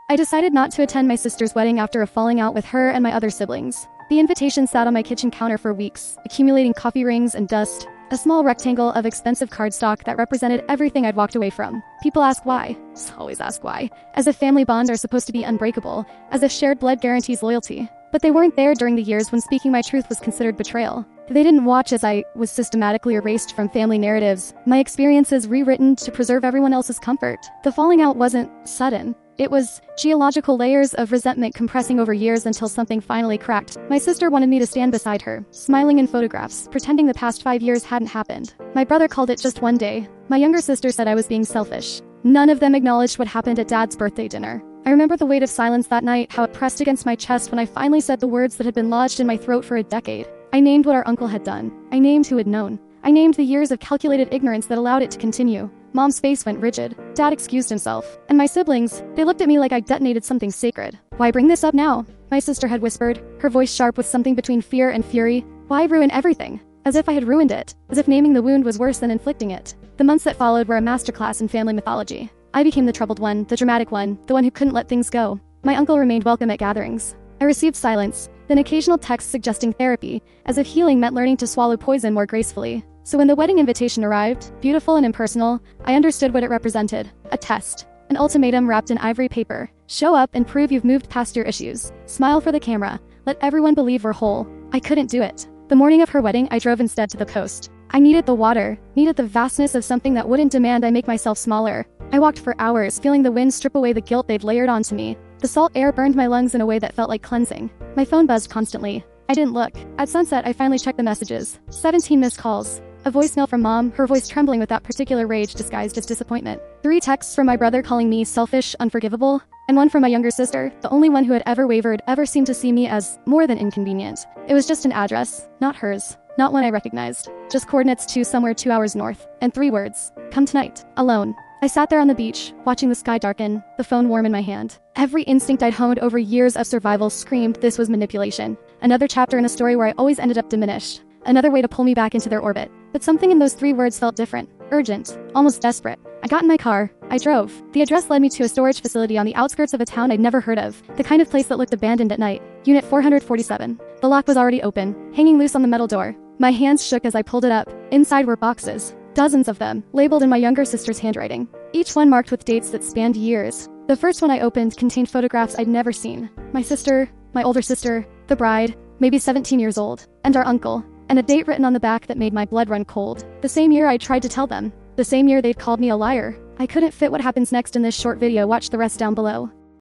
I decided not to attend my sister's wedding after a falling out with her and my other siblings. The invitation sat on my kitchen counter for weeks, accumulating coffee rings and dust, a small rectangle of expensive cardstock that represented everything I'd walked away from. People ask why. Just always ask why. As if family bonds are supposed to be unbreakable, as if shared blood guarantees loyalty. But they weren't there during the years when speaking my truth was considered betrayal. They didn't watch as I was systematically erased from family narratives, my experiences rewritten to preserve everyone else's comfort. The falling out wasn't sudden. It was geological layers of resentment compressing over years until something finally cracked. My sister wanted me to stand beside her, smiling in photographs, pretending the past 5 years hadn't happened. My brother called it just one day. My younger sister said I was being selfish. None of them acknowledged what happened at Dad's birthday dinner. I remember the weight of silence that night, how it pressed against my chest when I finally said the words that had been lodged in my throat for a decade. I named what our uncle had done. I named who had known. I named the years of calculated ignorance that allowed it to continue. Mom's face went rigid. Dad excused himself. And my siblings, they looked at me like I detonated something sacred. Why bring this up now? My sister had whispered, her voice sharp with something between fear and fury. Why ruin everything? As if I had ruined it. As if naming the wound was worse than inflicting it. The months that followed were a masterclass in family mythology. I became the troubled one, the dramatic one, the one who couldn't let things go. My uncle remained welcome at gatherings. I received silence, then occasional texts suggesting therapy, as if healing meant learning to swallow poison more gracefully. So when the wedding invitation arrived, beautiful and impersonal, I understood what it represented. A test. An ultimatum wrapped in ivory paper. Show up and prove you've moved past your issues. Smile for the camera. Let everyone believe we're whole. I couldn't do it. The morning of her wedding, I drove instead to the coast. I needed the water, needed the vastness of something that wouldn't demand I make myself smaller. I walked for hours, feeling the wind strip away the guilt they'd layered onto me. The salt air burned my lungs in a way that felt like cleansing. My phone buzzed constantly. I didn't look. At sunset, I finally checked the messages. 17 missed calls. A voicemail from Mom, her voice trembling with that particular rage disguised as disappointment. 3 texts from my brother calling me selfish, unforgivable, and one from my younger sister, the only one who had ever wavered, ever seemed to see me as more than inconvenient. It was just an address, not hers, not one I recognized. Just coordinates to somewhere 2 hours north, and 3 words. Come tonight. Alone. I sat there on the beach, watching the sky darken, the phone warm in my hand. Every instinct I'd honed over years of survival screamed this was manipulation. Another chapter in a story where I always ended up diminished. Another way to pull me back into their orbit. But something in those 3 words felt different, urgent, almost desperate. I got in my car. I drove. The address led me to a storage facility on the outskirts of a town I'd never heard of, the kind of place that looked abandoned at night. Unit 447. The lock was already open, hanging loose on the metal door. My hands shook as I pulled it up. Inside were boxes. Dozens of them, labeled in my younger sister's handwriting. Each one marked with dates that spanned years. The first one I opened contained photographs I'd never seen. My sister, my older sister, the bride, maybe 17 years old, and our uncle, and a date written on the back that made my blood run cold. The same year I tried to tell them. The same year they'd called me a liar. I couldn't fit what happens next in this short video. Watch the rest down below.